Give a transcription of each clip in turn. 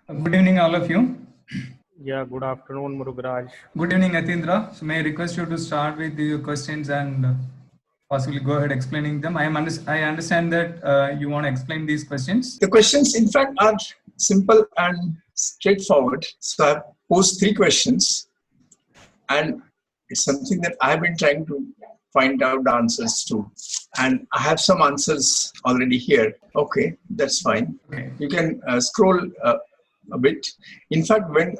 Good evening, all of you. Yeah, good afternoon, Murugaraj. Good evening, Atindra. So, may I request you to start with your questions and possibly go ahead explaining them. I understand that you want to explain these questions. The questions, in fact, are simple and straightforward. So I've posed 3 questions, and it's something that I've been trying to find out the answers to. And I have some answers already here. Okay, that's fine. Okay. You can scroll a bit. In fact, when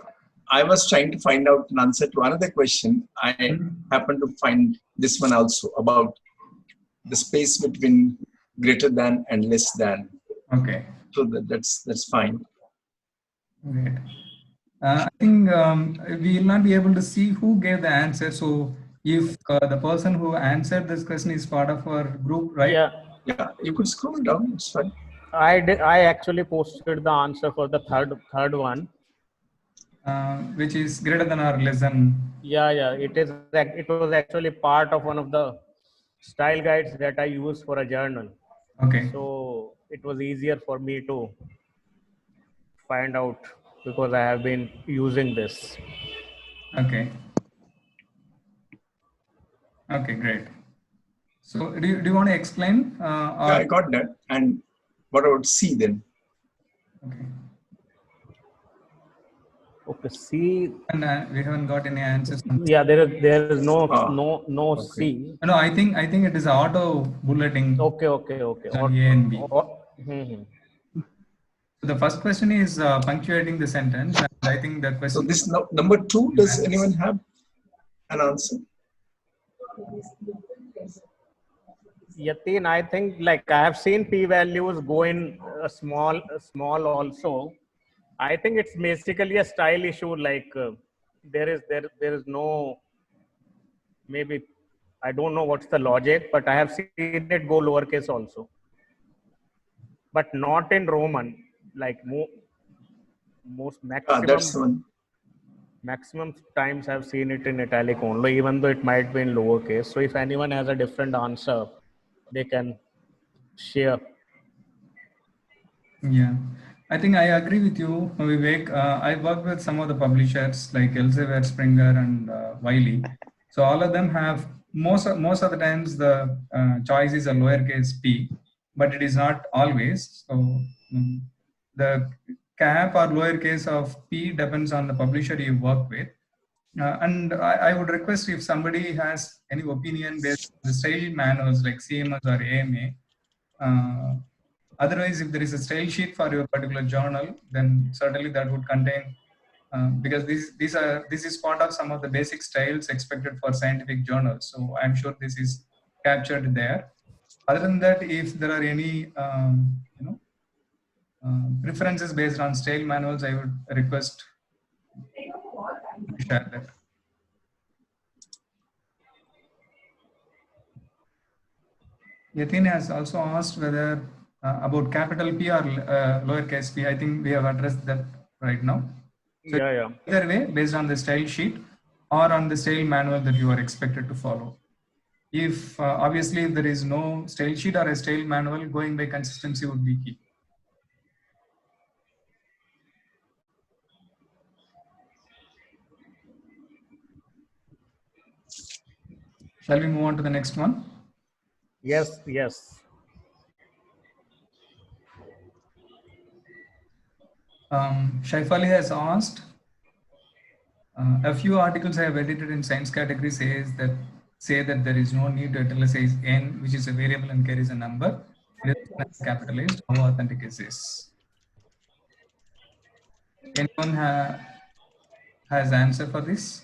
I was trying to find out an answer to another question, I happened to find this one also about the space between greater than and less than. Okay. So that's fine. Great. I think we will not be able to see who gave the answer. So, if the person who answered this question is part of our group, right? Yeah, you could scroll down. It's fine. I actually posted the answer for the third one. Which is greater than or less than. Yeah. It was actually part of one of the style guides that I use for a journal. Okay. So it was easier for me to find out because I have been using this. Okay. Okay, great. So, do you want to explain? Yeah, I got that. And what about C then? Okay. Okay, C. And we haven't got any answers. Yeah, there is no okay. C. No, I think it is auto bulleting. Okay. On A and B. So the first question is punctuating the sentence. And I think the question. So this number 2, does anyone have an answer? Yatin, I think like I have seen p-values go in small also. I think it's basically a style issue. Like there is no, maybe I don't know what's the logic, but I have seen it go lowercase also, but not in Roman. Like most maximum. That's one. Maximum times I've seen it in italic only, even though it might be in lowercase. So if anyone has a different answer, they can share. Yeah, I think I agree with you, Vivek. I work with some of the publishers like Elsevier, Springer, and Wiley. So all of them have most of the times the choice is a lowercase p, but it is not always. So the cap or lowercase of p depends on the publisher you work with. And I would request if somebody has any opinion based on the style manuals like CMS or AMA. Otherwise, if there is a style sheet for your particular journal, then certainly that would contain, because this is part of some of the basic styles expected for scientific journals. So I'm sure this is captured there. Other than that, if there are any preferences based on style manuals, I would request to share that. Yatin has also asked whether about capital P or lowercase p. I think we have addressed that right now. So yeah. Either way, based on the style sheet or on the style manual that you are expected to follow. If obviously if there is no style sheet or a style manual, going by consistency would be key. Shall we move on to the next one? Yes. Shaifali has asked, a few articles I have edited in science category say that there is no need to italicize n, which is a variable and carries a number. It is capitalized. How authentic is this? Anyone has answer for this?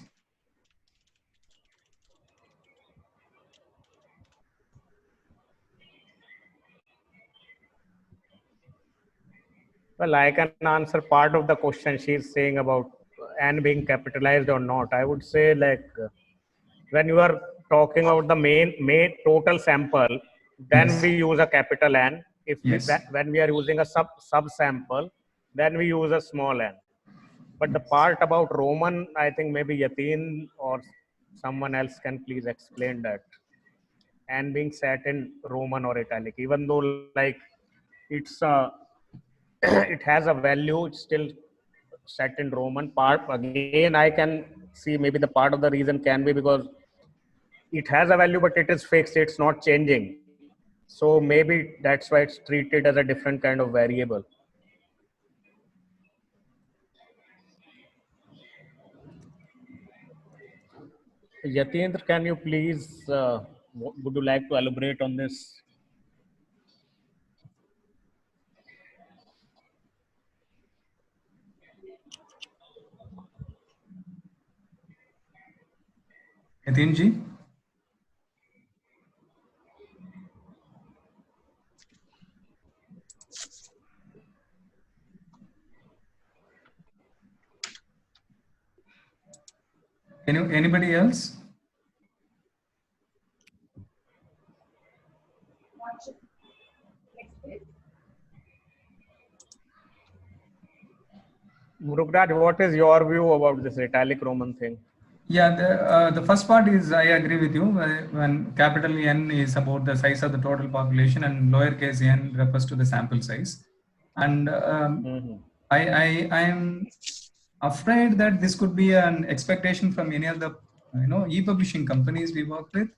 Well, I can answer part of the question she's saying about n being capitalized or not. I would say like when you are talking about the main total sample, then Yes. we use a capital N. If Yes. when we are using a sub sample, then we use a small n. But the part about Roman, I think maybe Yatin or someone else can please explain that. And being set in Roman or italic, even though like it's it has a value, it's still set in Roman. Part again, I can see maybe the part of the reason can be because it has a value, but it is fixed. It's not changing. So maybe that's why it's treated as a different kind of variable. Yatindra, can you please, would you like to elaborate on this? Yatinji? Anybody else? Murugraj, what is your view about this italic Roman thing? Yeah, the first part is I agree with you. When capital N is about the size of the total population and lowercase n refers to the sample size. And I am afraid that this could be an expectation from any of the e-publishing companies we work with.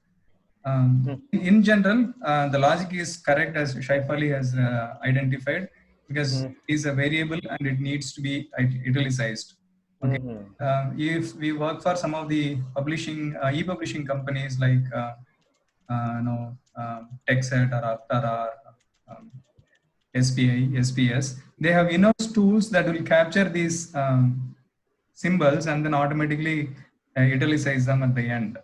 In general, the logic is correct as Shaifali has identified, because it is a variable and it needs to be italicized. Okay. If we work for some of the publishing e-publishing companies like TechSet or Aptara, SPI, SPS, they have in-house tools that will capture these symbols and then automatically italicize them at the end.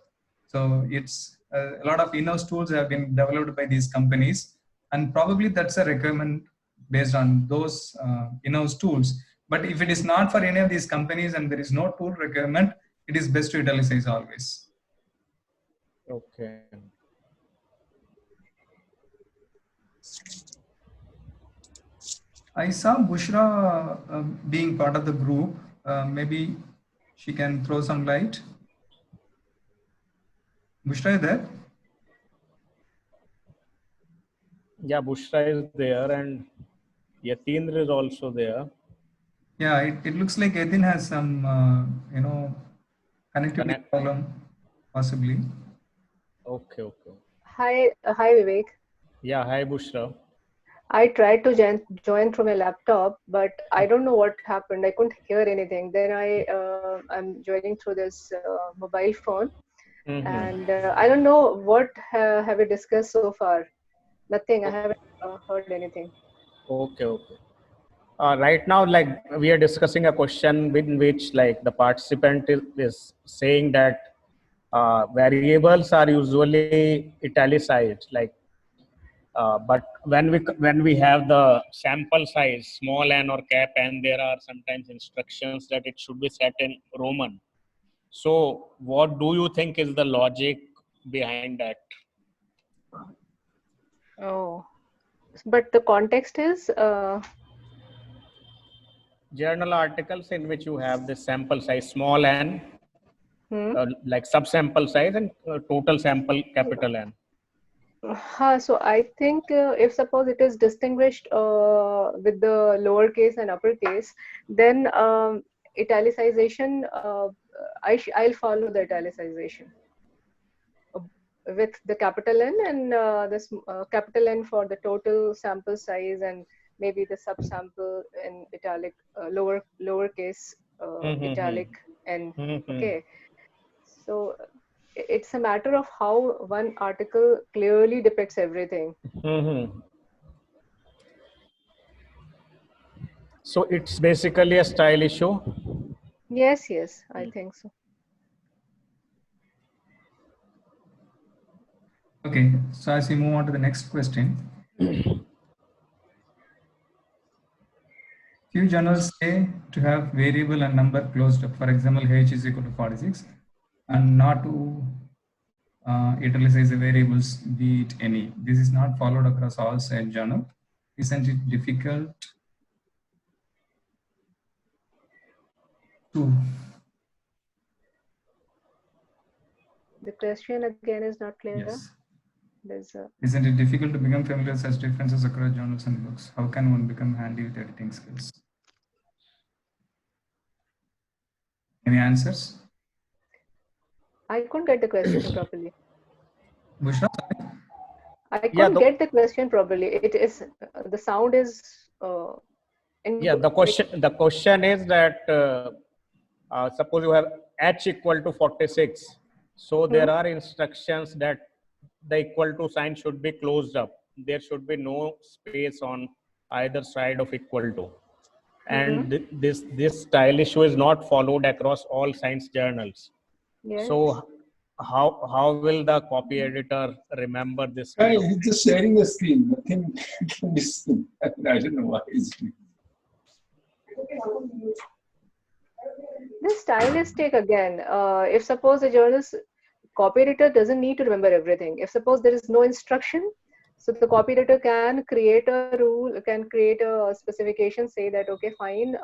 So it's a lot of in-house tools have been developed by these companies, and probably that's a requirement based on those in-house tools. But if it is not for any of these companies and there is no tool requirement, it is best to italicize always. Okay. I saw Bushra being part of the group. Maybe she can throw some light. Bushra, is there? Yeah, Bushra is there and Yatindra is also there. Yeah, it looks like Yatin has some, connectivity problem, possibly. Okay. Hi, Vivek. Yeah, hi Bushra. I tried to join from a laptop, but I don't know what happened. I couldn't hear anything. Then I'm joining through this mobile phone, and I don't know what have we discussed so far. Nothing. I haven't heard anything. Okay. Right now, like we are discussing a question in which like the participant is saying that variables are usually italicized, like but when we have the sample size small n or cap n, there are sometimes instructions that it should be set in Roman. So what do you think is the logic behind that? Oh, but the context is journal articles in which you have the sample size small n, like subsample size, and total sample capital N. So I think if suppose it is distinguished with the lowercase and uppercase, then italicization, I'll follow the italicization with the capital N and this capital N for the total sample size, and maybe the subsample in italic lowercase italic N. Okay, so it's a matter of how one article clearly depicts everything. So it's basically a style issue. Yes, I think so. Okay, so as we move on to the next question. Few journals say to have variable and number closed up. For example, H is equal to 46, and not to italicize the variables, be it any. This is not followed across all side journal. Isn't it difficult to? The question again is not clear. Yes. There's Isn't it difficult to become familiar with such differences across journals and books? How can one become handy with editing skills? Any answers? I couldn't get the question properly. Bushra? I Yeah, couldn't get the question properly. It is the sound is. Yeah, the question is that suppose you have h equal to 46. So there are instructions that the equal to sign should be closed up. There should be no space on either side of equal to. And this style issue is not followed across all science journals. Yes. So how will the copy editor remember this? He's just sharing the screen. Nothing can be seen. I don't know why he's doing. This stylistic again. If suppose a journalist copy editor doesn't need to remember everything. If suppose there is no instruction, so the copy editor can create a rule, can create a specification, say that okay, fine,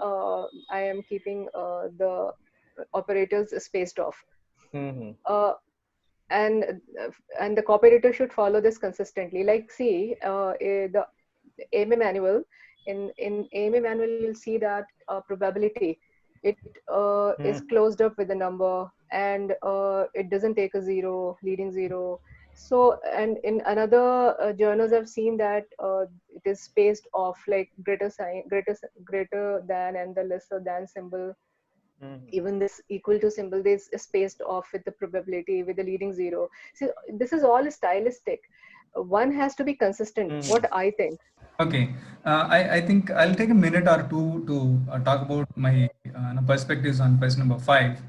I am keeping the operators spaced off. And the copy editor should follow this consistently. Like see, the AMA manual, in AMA manual you'll see that probability, it is closed up with a number, and it doesn't take a zero, leading zero. So, and in another journals I've seen that it is spaced off, like greater than and the lesser than symbol. Even this equal to symbol is spaced off with the probability, with the leading zero. So this is all stylistic. One has to be consistent, what I think. Okay, I think I'll take a minute or two to talk about my perspectives on question number 5.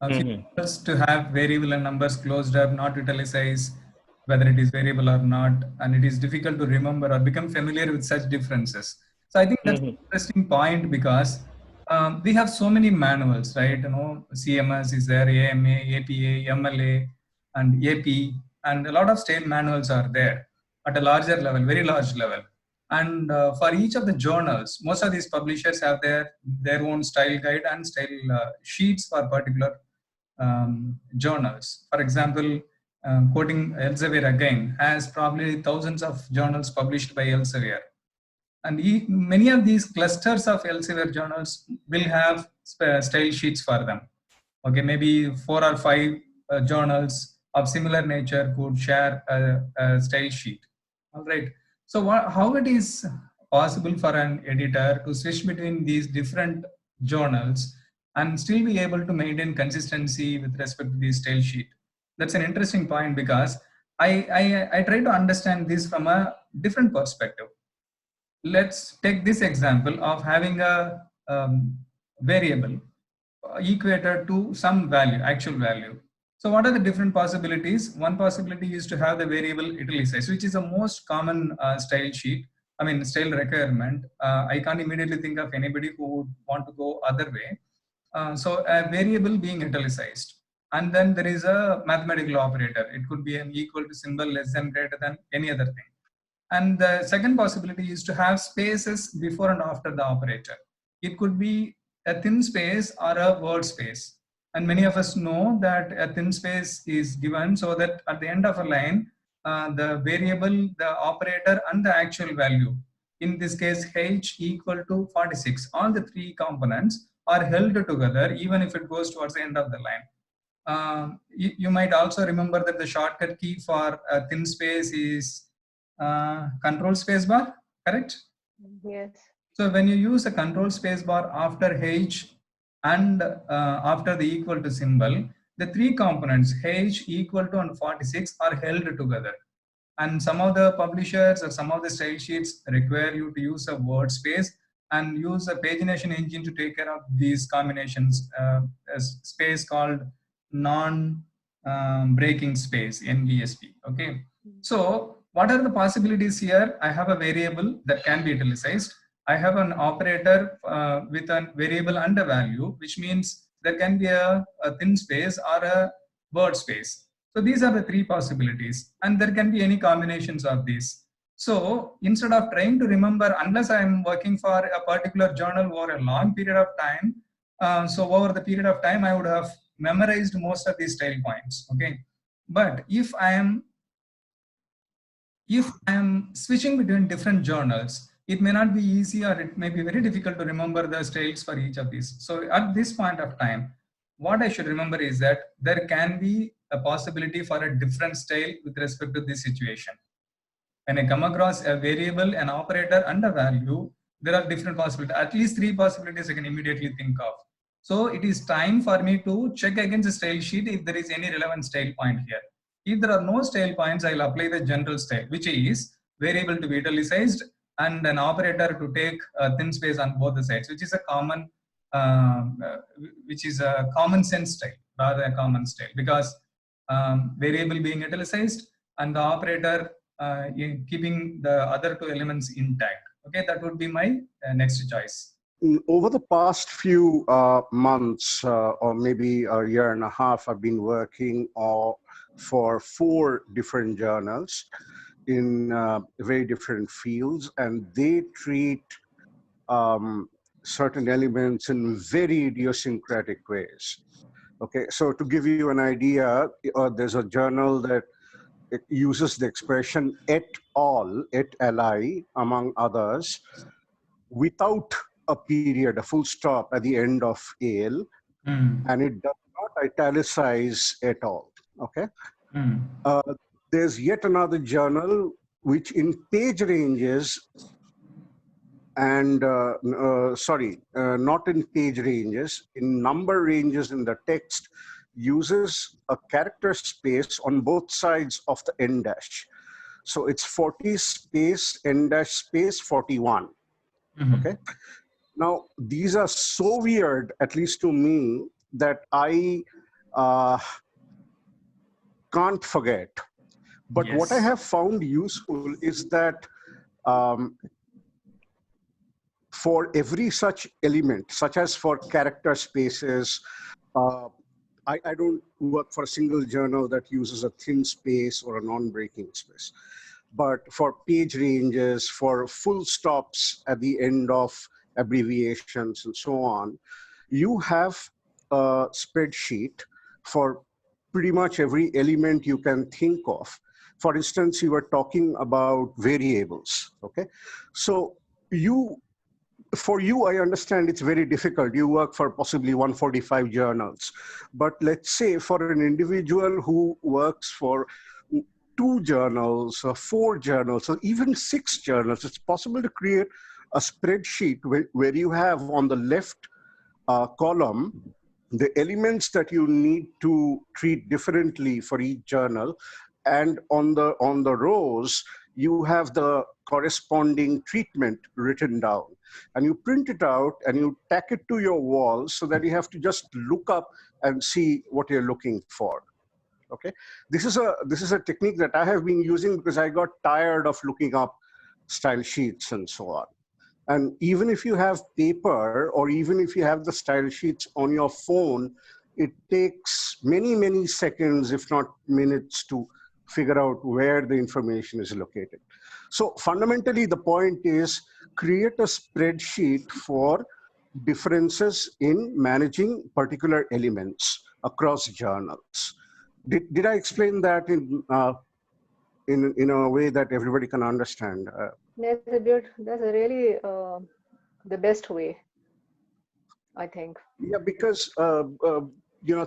To have variable and numbers closed up, not italicized, whether it is variable or not, and it is difficult to remember or become familiar with such differences. So I think that's an interesting point, because we have so many manuals, right? You know, CMS is there, AMA, APA, MLA, and AP, and a lot of style manuals are there at a larger level, very large level. And for each of the journals, most of these publishers have their own style guide and style sheets for particular journals. For example, quoting Elsevier again, has probably thousands of journals published by Elsevier. And many of these clusters of Elsevier journals will have style sheets for them. Okay, maybe 4 or 5 journals of similar nature could share a style sheet. All right. So how it is possible for an editor to switch between these different journals and still be able to maintain consistency with respect to the style sheet? That's an interesting point, because I try to understand this from a different perspective. Let's take this example of having a variable equated to some value, actual value. So what are the different possibilities? One possibility is to have the variable italicized, which is the most common style requirement. I can't immediately think of anybody who would want to go other way. So a variable being italicized. And then there is a mathematical operator. It could be an equal to symbol, less than, greater than, any other thing. And the second possibility is to have spaces before and after the operator. It could be a thin space or a word space. And many of us know that a thin space is given so that at the end of a line, the variable, the operator, and the actual value, in this case h equal to 46, all the 3 components are held together even if it goes towards the end of the line. You might also remember that the shortcut key for a thin space is control spacebar, correct? Yes. So when you use a control spacebar after h and after the equal to symbol, the 3 components h, equal to, and 46 are held together. And some of the publishers or some of the style sheets require you to use a word space and use a pagination engine to take care of these combinations, a space called non-breaking space, NBSP. Okay. So what are the possibilities here? I have a variable that can be italicized. I have an operator with a variable and a value, which means there can be a thin space or a word space. So these are the 3 possibilities, and there can be any combinations of these. So instead of trying to remember, unless I am working for a particular journal over a long period of time, so over the period of time, I would have memorized most of these style points. Okay, but if I am switching between different journals, it may not be easy, or it may be very difficult to remember the styles for each of these. So at this point of time, what I should remember is that there can be a possibility for a different style with respect to this situation. When I come across a variable, an operator, and a value, there are different possibilities. At least 3 possibilities I can immediately think of. So it is time for me to check against the style sheet if there is any relevant style point here. If there are no style points, I'll apply the general style, which is variable to be italicized and an operator to take a thin space on both the sides, which is a common sense style rather than a common style, because variable being italicized and the operator in keeping the other 2 elements intact. Okay, that would be my next choice. Over the past few months, or maybe a year and a half, I've been working for 4 different journals in very different fields, and they treat certain elements in very idiosyncratic ways. Okay, so to give you an idea, there's a journal that it uses the expression et al, et ali, among others, without a period, a full stop at the end of al, and it does not italicize et al. Okay. There's yet another journal which in page ranges and not in page ranges, in number ranges in the text, uses a character space on both sides of the n dash. So it's 40 space n dash space 41. Okay. Now these are so weird, at least to me, that I can't forget. But what I have found useful is that for every such element, such as for character spaces, I don't work for a single journal that uses a thin space or a non-breaking space. But for page ranges, for full stops at the end of abbreviations and so on, you have a spreadsheet for pretty much every element you can think of. For instance, you were talking about variables, okay? So for you, I understand it's very difficult. You work for possibly 145 journals. But let's say for an individual who works for 2 journals or 4 journals or even 6 journals, it's possible to create a spreadsheet where you have on the left column the elements that you need to treat differently for each journal, and on the rows you have the corresponding treatment written down, and you print it out and you tack it to your wall so that you have to just look up and see what you're looking for. Okay, this is a technique that I have been using because I got tired of looking up style sheets and so on. And even if you have paper, or even if you have the style sheets on your phone, it takes many seconds, if not minutes, to figure out where the information is located. So fundamentally, the point is create a spreadsheet for differences in managing particular elements across journals. Did I explain that in a way that everybody can understand? That's really the best way, I think. Yeah, because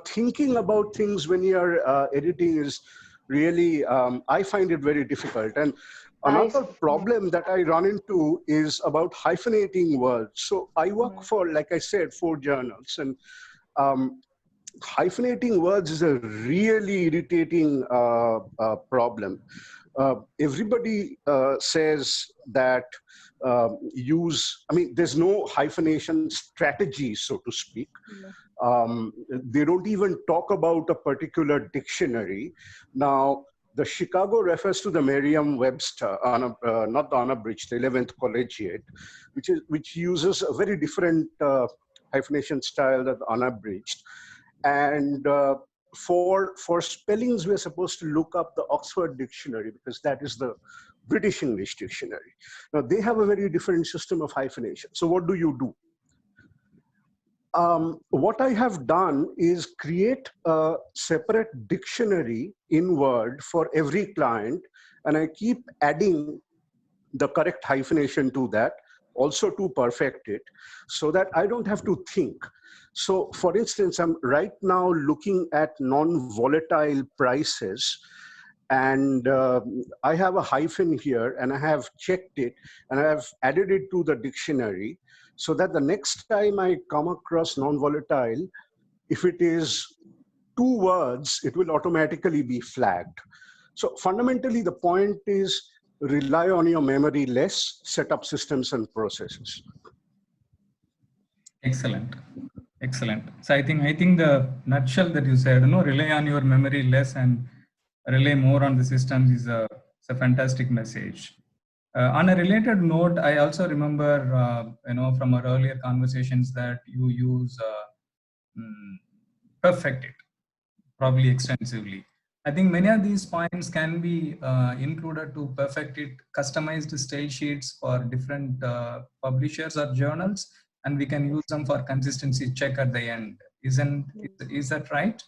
thinking about things when you're editing is really, I find it very difficult. And another problem that I run into is about hyphenating words. So I work for, like I said, 4 journals, and hyphenating words is a really irritating problem. Everybody says that there's no hyphenation strategy, so to speak. They don't even talk about a particular dictionary. Now, the Chicago refers to the Merriam-Webster, not the unabridged, the 11th collegiate, which uses a very different hyphenation style than the unabridged. And for spellings, we're supposed to look up the Oxford Dictionary because that is the British English Dictionary. Now, they have a very different system of hyphenation. So what do you do? What I have done is create a separate dictionary in Word for every client, and I keep adding the correct hyphenation to that also to perfect it so that I don't have to think. So for instance, I'm right now looking at non-volatile prices, and I have a hyphen here and I have checked it and I have added it to the dictionary so that the next time I come across non-volatile, if it is 2 words, it will automatically be flagged. So fundamentally, the point is rely on your memory less, set up systems and processes. Excellent. Excellent. So I think the nutshell that you said, rely on your memory less and rely more on the systems is a fantastic message. On a related note, I also remember, from our earlier conversations that you use perfect it probably extensively. I think many of these points can be included to perfect it, customized style sheets for different publishers or journals, and we can use them for consistency check at the end. Is that right?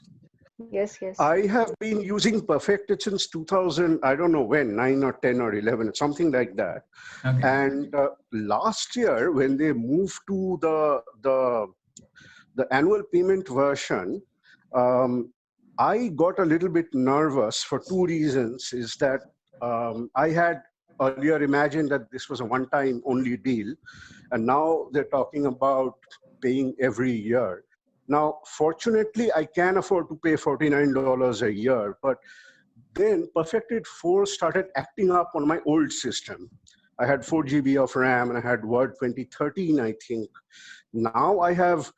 Yes, yes. I have been using Perfected since 2000, I don't know when, 9 or 10 or 11, something like that. Okay. And last year, when they moved to the annual payment version, I got a little bit nervous for 2 reasons. Is that I had earlier imagined that this was a one-time only deal, and now they're talking about paying every year. Now, fortunately, I can afford to pay $49 a year, but then Perfected 4 started acting up on my old system. I had 4 GB of RAM and I had Word 2013, I think. Now I have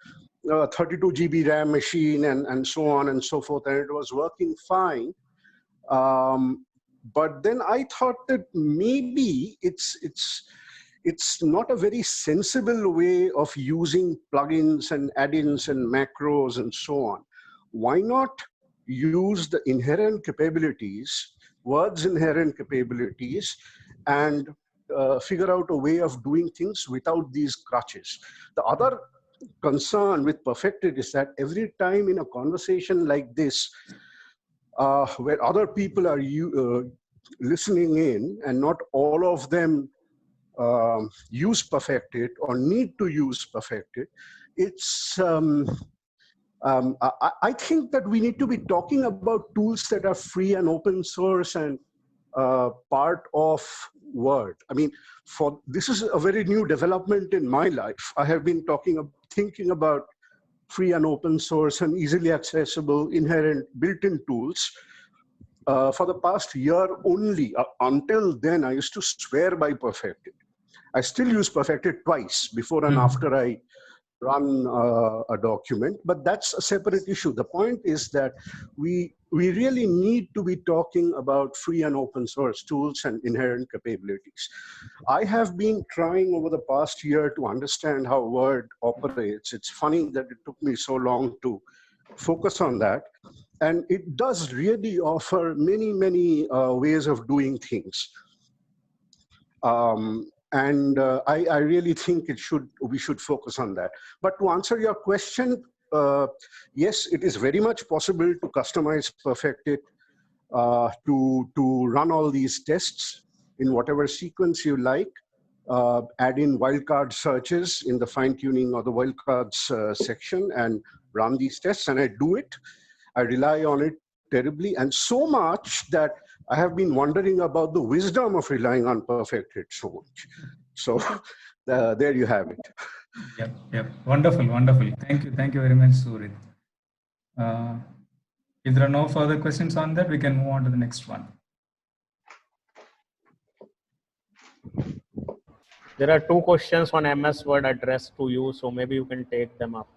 a 32 GB RAM machine and so on and so forth, and it was working fine. But then I thought that maybe it's not a very sensible way of using plugins and add-ins and macros and so on. Why not use the inherent capabilities, Word's inherent capabilities, and figure out a way of doing things without these crutches? The other concern with Perfected is that every time in a conversation like this, where other people are listening in and not all of them use Perfected or need to use Perfected, it's I think that we need to be talking about tools that are free and open source and part of Word. I mean, this is a very new development in my life. I have been thinking about free and open source and easily accessible inherent built-in tools for the past year only. Until then, I used to swear by Perfected. I still use Perfected twice, before and after I run a document, but that's a separate issue. The point is that we really need to be talking about free and open source tools and inherent capabilities. I have been trying over the past year to understand how Word operates. It's funny that it took me so long to focus on that. And it does really offer many, many ways of doing things. I really think we should focus on that. But to answer your question, yes, it is very much possible to customize Perfected to run all these tests in whatever sequence you like. Add in wildcard searches in the fine-tuning or the wildcards section and run these tests, and I do it. I rely on it terribly, and so much that I have been wondering about the wisdom of relying on Perfected so much. So there you have it. Yep. Wonderful. Thank you very much, Surit. If there are no further questions on that, we can move on to the next one. There are 2 questions on MS Word addressed to you, so maybe you can take them up.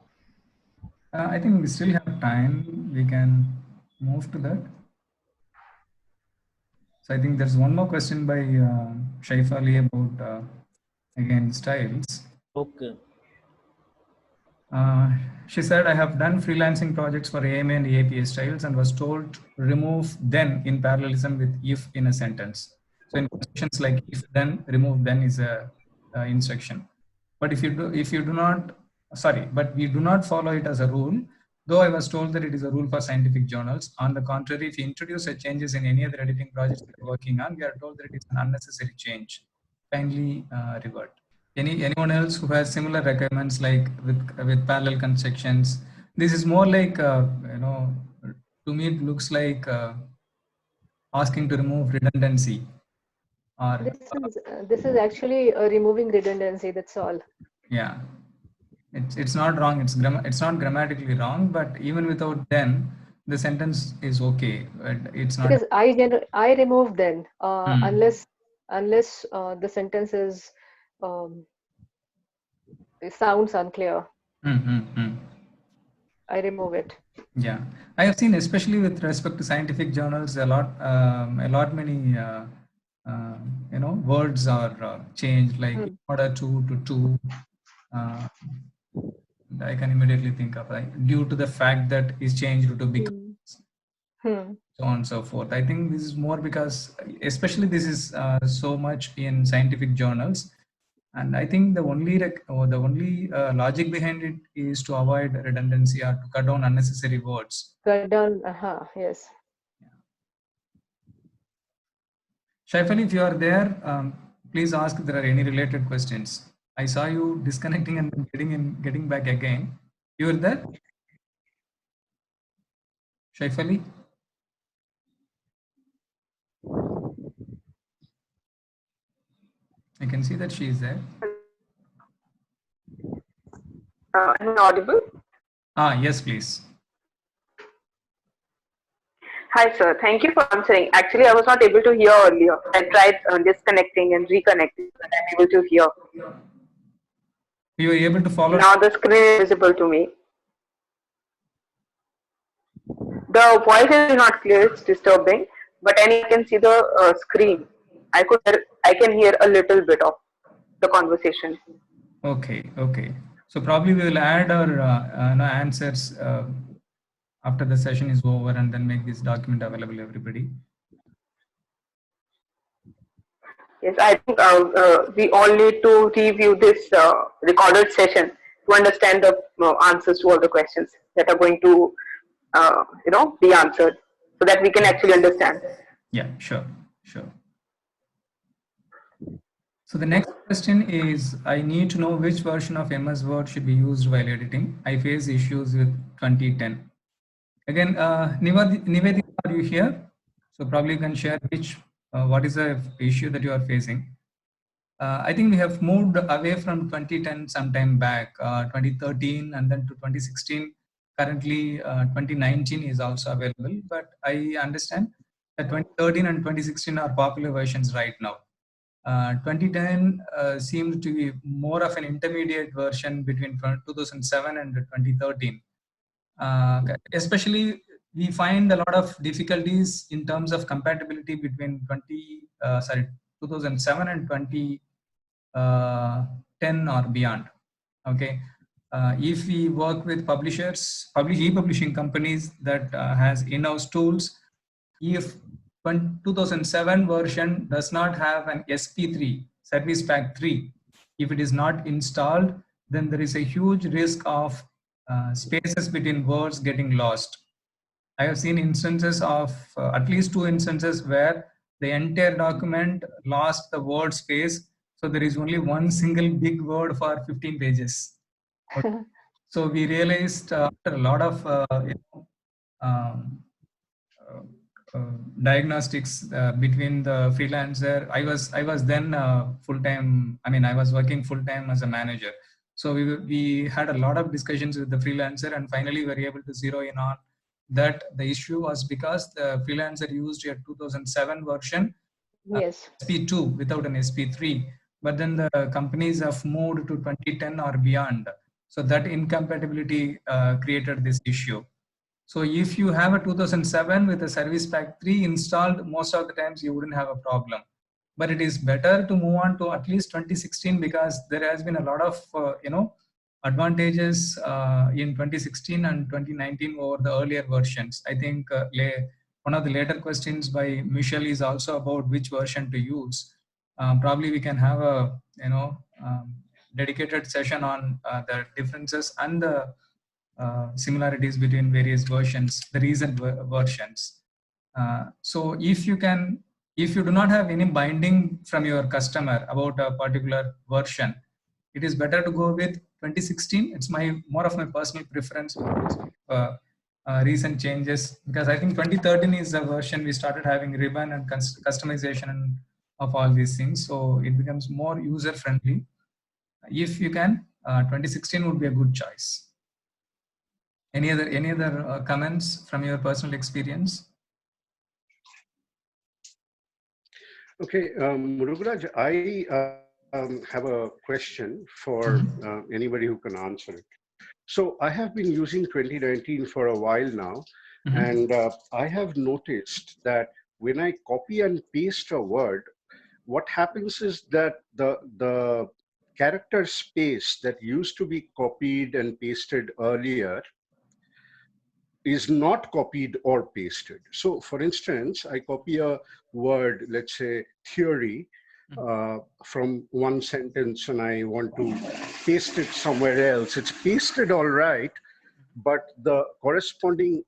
I think we still have time. We can move to that. So I think there's one more question by Shaifali about, again, styles. Okay. She said, I have done freelancing projects for AMA and APA styles and was told to remove then in parallelism with if in a sentence. So in questions like if then, remove then is a instruction. But if you do not, but we do not follow it as a rule, though I was told that it is a rule for scientific journals. On the contrary, if you introduce such changes in any other editing projects we are working on, we are told that it is an unnecessary change. Kindly revert. Anyone else who has similar requirements like with parallel constructions? This is more like to me it looks like asking to remove redundancy or This is actually removing redundancy. That's all. yeah. It's not wrong. It's not grammatically wrong, but even without then, the sentence is okay. It's not. Because I remove then Hmm. unless the sentence is it sounds unclear. Hmm, hmm, hmm. I remove it. Yeah, I have seen, especially with respect to scientific journals, a lot many words are changed, like in order to uh, I can immediately think of due to the fact that is changed to because Hmm. so on and so forth. I think this is more because, especially this is so much in scientific journals, and I think the only logic behind it is to avoid redundancy or to cut down unnecessary words. Cut down. Yes. Shaifali, if you are there, please ask if there are any related questions. I saw you disconnecting and then getting back again. You are there, Shaifali? I can see that she is there. Am I audible? Yes, please. Hi, sir. Thank you for answering. Actually, I was not able to hear earlier. I tried disconnecting and reconnecting, but I'm able to hear. You were able to follow? Now the screen is visible to me. The voice is not clear. It's disturbing, but I can see the screen. I can hear a little bit of the conversation. Okay. So probably we will add our answers after the session is over, and then make this document available to everybody. Yes, I think we all need to review this recorded session to understand the answers to all the questions that are going to, be answered, so that we can actually understand. Yeah, sure. So the next question is, I need to know which version of MS Word should be used while editing. I face issues with 2010. Again, Nivedita, are you here? So probably you can share what is the issue that you are facing. I think we have moved away from 2010 sometime back, 2013 and then to 2016. Currently, 2019 is also available, but I understand that 2013 and 2016 are popular versions right now. 2010 seems to be more of an intermediate version between 2007 and 2013. Especially, we find a lot of difficulties in terms of compatibility between 2007 and 2010 or beyond. Okay. If we work with publishers, e-publishing companies that has in-house tools, if 2007 version does not have an SP3, Service Pack 3, if it is not installed, then there is a huge risk of spaces between words getting lost. I have seen instances of at least 2 instances where the entire document lost the word space. So there is only one single big word for 15 pages. Okay. So we realized after a lot of diagnostics between the freelancer. I was then full-time. I mean, I was working full-time as a manager. So we had a lot of discussions with the freelancer, and finally we were able to zero in on that the issue was because the freelancer used a 2007 version, yes, SP2 without an SP3, but then the companies have moved to 2010 or beyond. So that incompatibility created this issue. So if you have a 2007 with a Service Pack 3 installed, most of the times you wouldn't have a problem. But it is better to move on to at least 2016 because there has been a lot of advantages in 2016 and 2019 over the earlier versions. I think one of the later questions by Michelle is also about which version to use. Probably we can have a dedicated session on the differences and the similarities between various versions, the recent versions. So if you do not have any binding from your customer about a particular version, it is better to go with 2016. It's more of my personal preference because of recent changes, because I think 2013 is the version we started having ribbon and customization and of all these things, so it becomes more user friendly. If you can, 2016 would be a good choice. Any other comments from your personal experience? Okay, Murugaraj, I have a question for anybody who can answer it. So I have been using 2019 for a while now, and I have noticed that when I copy and paste a word, what happens is that the character space that used to be copied and pasted earlier is not copied or pasted. So for instance, I copy a word, let's say theory, from one sentence and I want to paste it somewhere else. It's pasted all right, but the corresponding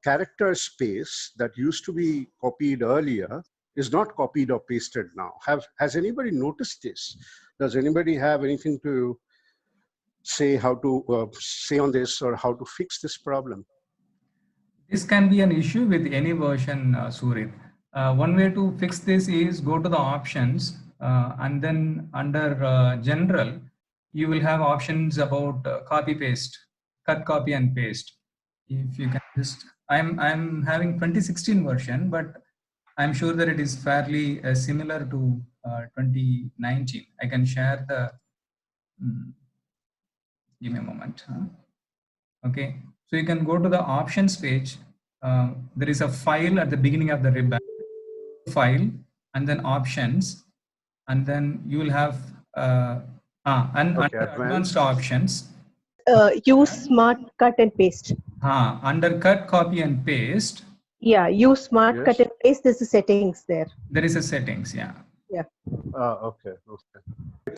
character space that used to be copied earlier is not copied or pasted now. Has anybody noticed this? Does anybody have anything to say how to say on this or how to fix this problem? This can be an issue with any version, Surit. One way to fix this is go to the options and then under general, you will have options about copy paste, cut, copy and paste. If you can just, I'm having 2016 version, but I'm sure that it is fairly similar to 2019. I can share the, give me a moment. Okay, so you can go to the options page. There is a file at the beginning of the ribbon, file, and then options, and then you will have under advanced options. Use smart cut and paste. Under cut, copy and paste. Yeah, use smart cut and paste. There's a settings there. There is a settings, yeah. Yeah. Okay.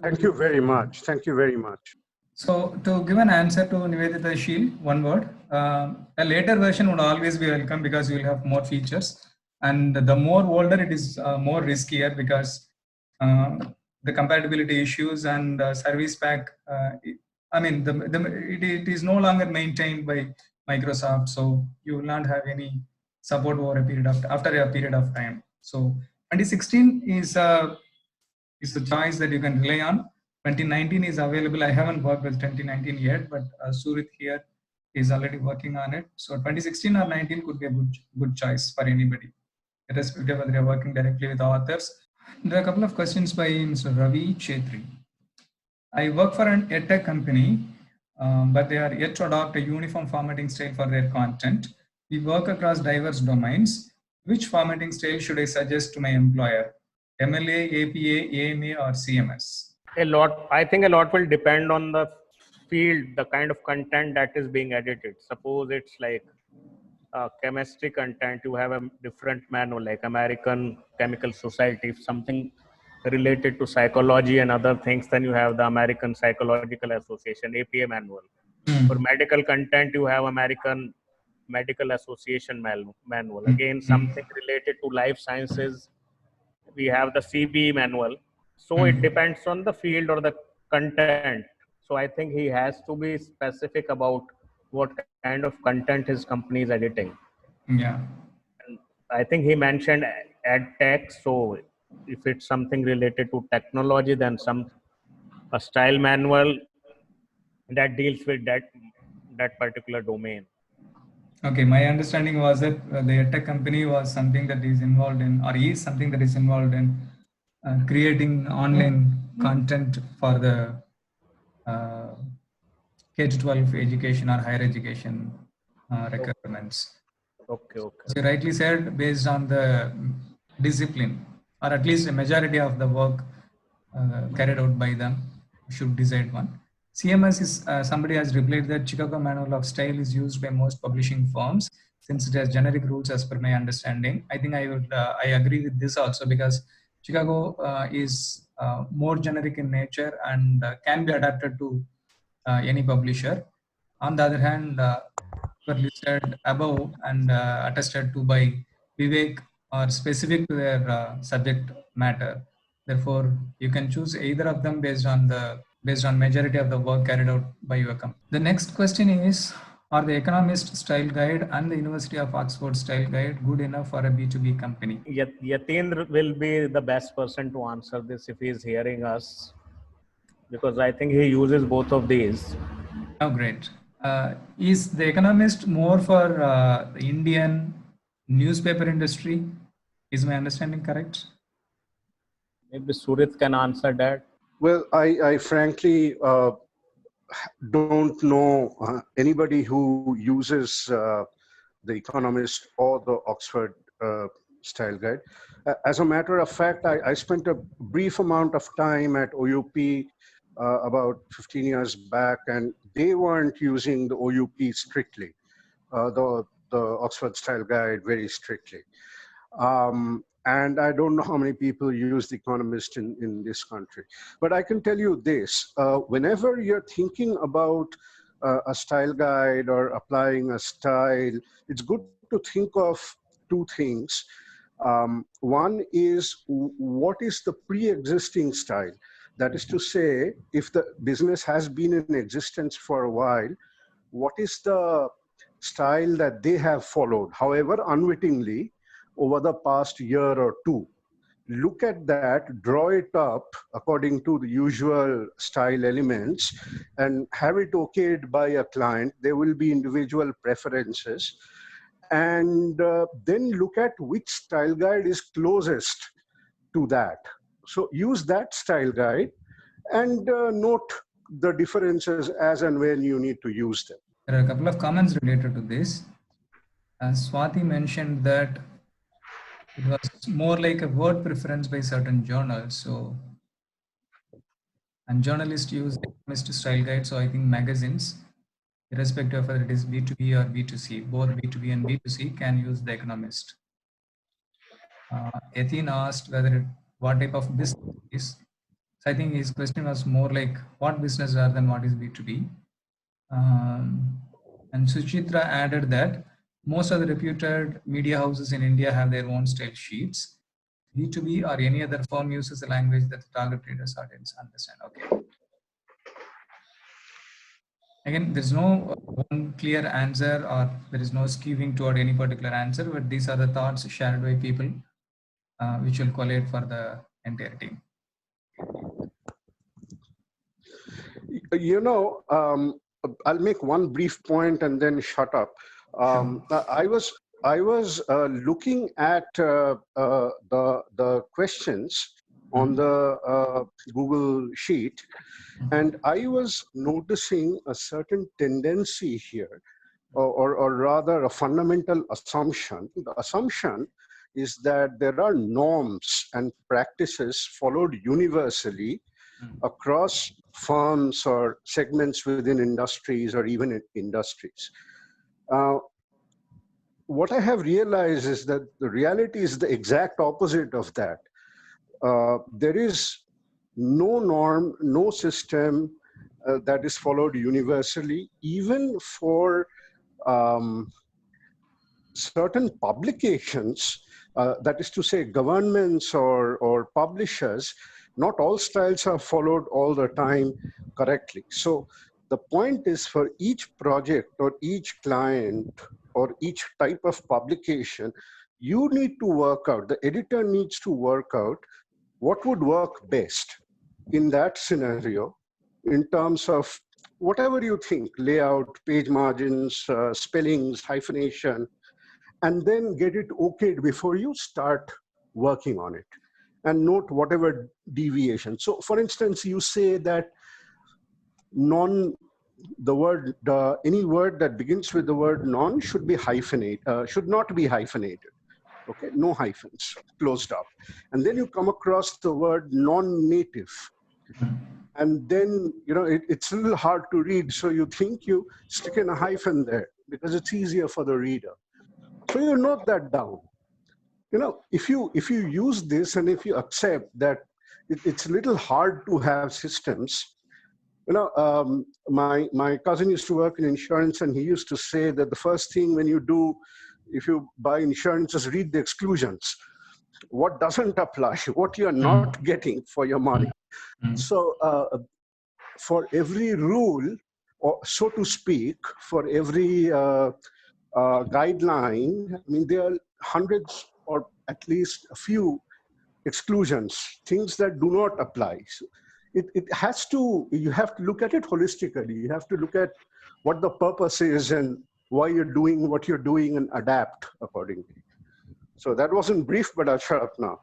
Thank you very much. Thank you very much. So to give an answer to Nivedita Sheel, one word, a later version would always be welcome because you will have more features. And the more older it is, more riskier because the compatibility issues and service pack, I mean, it is no longer maintained by Microsoft. So you will not have any support over a period of, after a period of time. So 2016 is a choice that you can rely on. 2019 is available. I haven't worked with 2019 yet, but Surit here is already working on it. So 2016 or 19 could be a good choice for anybody, irrespective of whether they're working directly with authors. There are a couple of questions by Mr. Ravi Chetri. I work for an edtech company, but they are yet to adopt a uniform formatting style for their content. We work across diverse domains. Which formatting style should I suggest to my employer? MLA, APA, AMA, or CMS? I think a lot will depend on the field, the kind of content that is being edited. Suppose it's like chemistry content, you have a different manual like American Chemical Society. If something related to psychology and other things, then you have the American Psychological Association, APA manual. For medical content, you have American Medical Association manual. Again, something related to life sciences, we have the CBE manual. So it depends on the field or the content. So I think he has to be specific about what kind of content his company is editing. Yeah. And I think he mentioned ed tech. So if it's something related to technology, then a style manual that deals with that particular domain. Okay, my understanding was that the edtech company was something that is involved in, or is something that is involved in creating online content for the K-12 education or higher education requirements. Okay. So you rightly said, based on the discipline, or at least a majority of the work carried out by them, should decide one. CMS is, somebody has replied that Chicago Manual of Style is used by most publishing firms since it has generic rules as per my understanding. I think I agree with this also because Chicago is more generic in nature and can be adapted to any publisher. On the other hand, were listed above and attested to by Vivek are specific to their subject matter. Therefore, you can choose either of them based on majority of the work carried out by your company. The next question is, are the Economist Style Guide and the University of Oxford Style Guide good enough for a B2B company? Yatindra will be the best person to answer this if he is hearing us, because I think he uses both of these. Oh, great. Is the Economist more for the Indian newspaper industry? Is my understanding correct? Maybe Surit can answer that. Well, I frankly don't know anybody who uses the Economist or the Oxford Style Guide. As a matter of fact, I spent a brief amount of time at OUP about 15 years back, and they weren't using the OUP strictly, the Oxford Style Guide very strictly. And I don't know how many people use The Economist in this country. But I can tell you this, whenever you're thinking about a style guide or applying a style, it's good to think of two things. One is, what is the pre-existing style? That is to say, if the business has been in existence for a while, what is the style that they have followed, however unwittingly, over the past year or two? Look at that, draw it up according to the usual style elements, and have it okayed by a client. There will be individual preferences. And then look at which style guide is closest to that. So use that style guide and note the differences as and when you need to use them. There are a couple of comments related to this. Swati mentioned that it was more like a word preference by certain journals. So, and journalists use Economist Style Guide. So I think magazines, irrespective of whether it is B2B or B2C, both B2B and B2C can use the Economist. Yatin asked what type of business it is. So I think his question was more like what business rather than what is B2B. And Suchitra added that most of the reputed media houses in India have their own style sheets. B2B or any other firm uses a language that the target readers audience understand. Okay. Again, there's no one clear answer, or there is no skewing toward any particular answer, but these are the thoughts shared by people, which will collate for the entire team. You know, I'll make one brief point and then shut up. I was looking at the questions on the Google Sheet, and I was noticing a certain tendency here, or rather a fundamental assumption. The assumption is that there are norms and practices followed universally across firms or segments within industries or even in industries. What I have realized is that the reality is the exact opposite of that. There is no norm, no system that is followed universally, even for certain publications, that is to say governments or publishers. Not all styles are followed all the time correctly. So the point is, for each project or each client or each type of publication, you need to work out, the editor needs to work out what would work best in that scenario in terms of whatever you think, layout, page margins, spellings, hyphenation, and then get it okayed before you start working on it. And note whatever deviation. So for instance, you say that any word that begins with the word non should be should not be hyphenated. Okay, no hyphens, closed up. And then you come across the word non-native. And then, you know, it's a little hard to read. So you think you stick in a hyphen there because it's easier for the reader. So you note that down. You know, if you use this and if you accept that it's a little hard to have systems, you know, my cousin used to work in insurance, and he used to say that the first thing when you do, if you buy insurance, is read the exclusions. what doesn't apply, what you're not getting for your money. So for every rule, or so to speak, for every guideline, I mean, there are hundreds or at least a few exclusions, things that do not apply. So it has to, you have to look at it holistically. You have to look at what the purpose is and why you're doing what you're doing and adapt accordingly. So that wasn't brief, but I'll shut up now.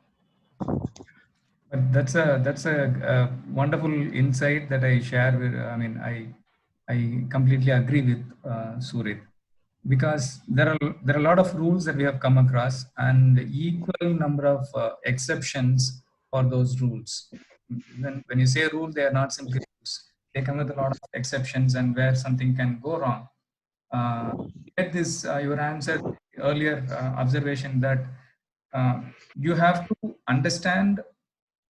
But that's a wonderful insight that I share with. I mean, I completely agree with Surit, because there are a lot of rules that we have come across and equal number of exceptions for those rules. When you say rule, they are not simply rules. They come with a lot of exceptions and where something can go wrong. Get this your answer earlier observation that you have to understand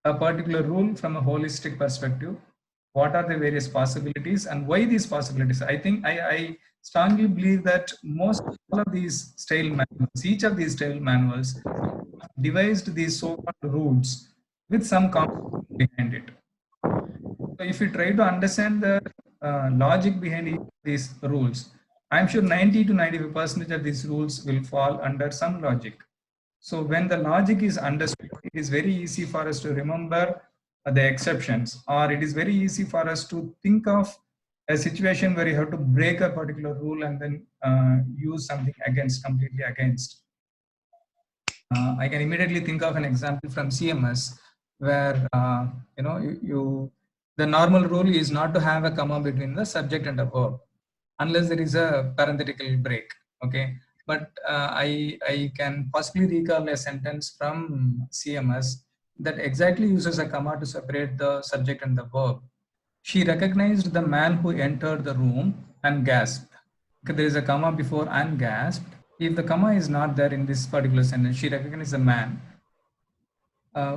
a particular rule from a holistic perspective. What are the various possibilities and why these possibilities? I think I strongly believe that most all of these style manuals, each of these style manuals, devised these so-called rules with some concept behind it. So if you try to understand the logic behind each of these rules, I'm sure 90 to 95% of these rules will fall under some logic. So when the logic is understood, it is very easy for us to remember the exceptions, or it is very easy for us to think of a situation where you have to break a particular rule and then use something completely against. I can immediately think of an example from CMS where the normal rule is not to have a comma between the subject and a verb unless there is a parenthetical break. Okay. But I can possibly recall a sentence from CMS that exactly uses a comma to separate the subject and the verb. She recognized the man who entered the room and gasped. Okay, there is a comma before and gasped. If the comma is not there in this particular sentence, she recognized the man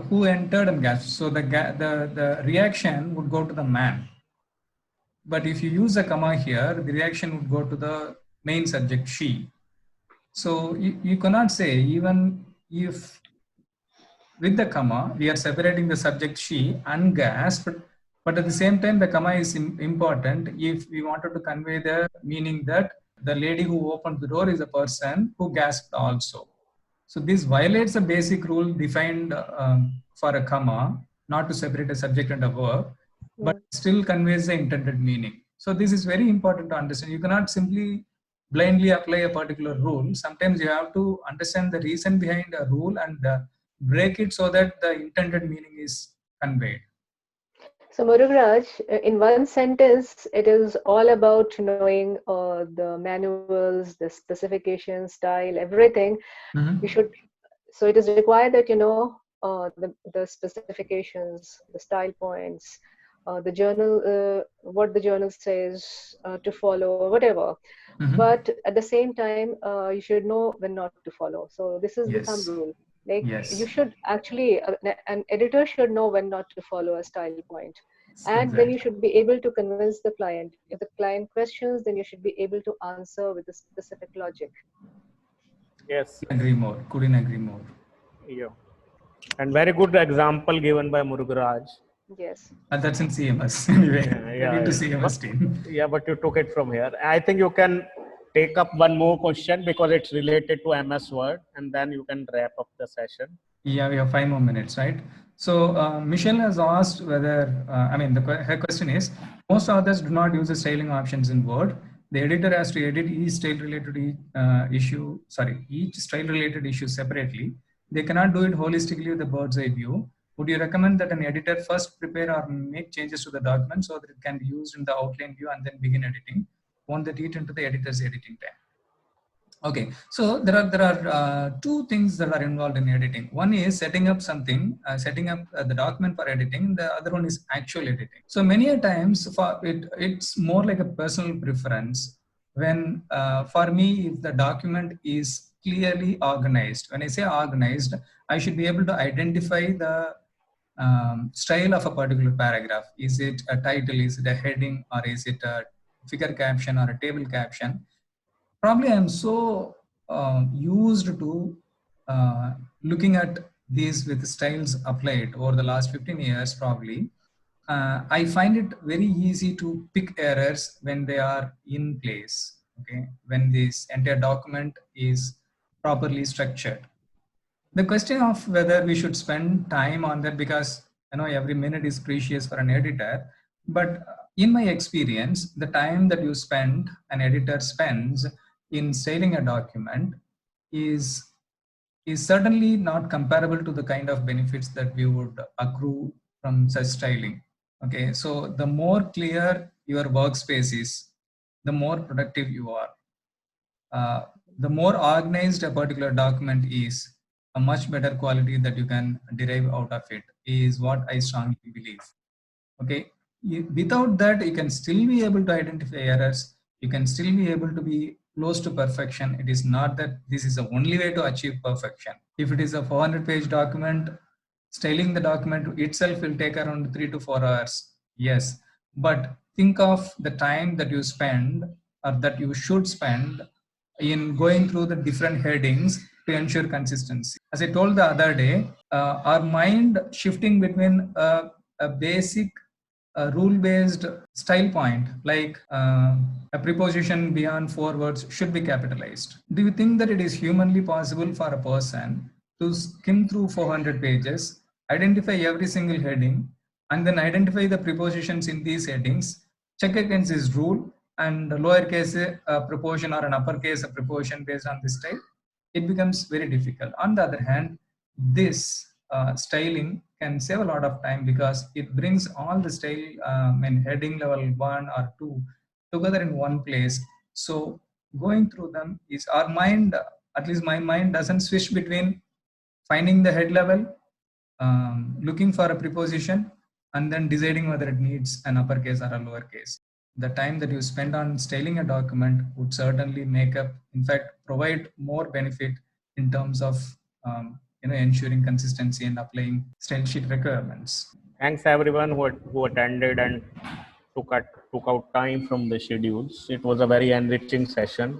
who entered and gasped. So the reaction would go to the man. But if you use a comma here, the reaction would go to the main subject, she. So you cannot say, even if with the comma, we are separating the subject she and gasped, but at the same time, the comma is important if we wanted to convey the meaning that the lady who opened the door is a person who gasped also. So this violates a basic rule defined for a comma, not to separate a subject and a verb, but still conveys the intended meaning. So this is very important to understand. You cannot simply blindly apply a particular rule. Sometimes you have to understand the reason behind a rule and break it so that the intended meaning is conveyed. So Murugaraj, in one sentence, it is all about knowing the manuals, the specifications, style, everything. You should. So it is required that you know the specifications, the style points, the journal, what the journal says to follow, or whatever. But at the same time, you should know when not to follow. So this is the thumb rule. Like you should actually, an editor should know when not to follow a style point. And then you should be able to convince the client. If the client questions, then you should be able to answer with a specific logic. Yes. Agree more. Couldn't agree more. Yeah. And very good example given by Murugaraj. Yes. And that's in CMS anyway. To CMS team. Yeah, but you took it from here. I think you can take up one more question because it's related to MS Word, and then you can wrap up the session. Yeah, we have 5 more minutes, right? So Michelle has asked whether, her question is, most authors do not use the styling options in Word. The editor has to edit each style-related each style-related issue separately. They cannot do it holistically with the bird's eye view. Would you recommend that an editor first prepare or make changes to the document so that it can be used in the outline view and then begin editing? Won't that eat into the editor's editing time? Okay, so there are 2 things that are involved in editing. One is setting up something, setting up the document for editing. The other one is actual editing. So many a times it's more like a personal preference. When for me, if the document is clearly organized, when I say organized, I should be able to identify the style of a particular paragraph. Is it a title? Is it a heading? Or is it a figure caption or a table caption? Probably I'm so used to looking at these with styles applied over the last 15 years probably, I find it very easy to pick errors when they are in place, okay, when this entire document is properly structured. The question of whether we should spend time on that, because every minute is precious for an editor, but in my experience, the time that an editor spends in styling a document is certainly not comparable to the kind of benefits that we would accrue from such styling. Okay, so the more clear your workspace is, the more productive you are. The more organized a particular document is, a much better quality that you can derive out of it is what I strongly believe. Okay, without that, you can still be able to identify errors. You can still be able to be close to perfection. It is not that this is the only way to achieve perfection. If it is a 400-page document, styling the document itself will take around 3 to 4 hours. Yes, but think of the time that you spend or that you should spend in going through the different headings to ensure consistency. As I told the other day, our mind shifting between a basic rule-based style point, like a preposition beyond 4 words should be capitalized. Do you think that it is humanly possible for a person to skim through 400 pages, identify every single heading, and then identify the prepositions in these headings, check against this rule, and lowercase a preposition or an uppercase a preposition based on this style? It becomes very difficult. On the other hand, this styling can save a lot of time because it brings all the style heading level 1 or 2 together in one place. So going through them is our mind, at least my mind, doesn't switch between finding the head level, looking for a preposition, and then deciding whether it needs an uppercase or a lowercase. The time that you spend on styling a document would certainly make up, in fact, provide more benefit in terms of ensuring consistency and applying style sheet requirements. Thanks everyone who attended and took out time from the schedules. It was a very enriching session.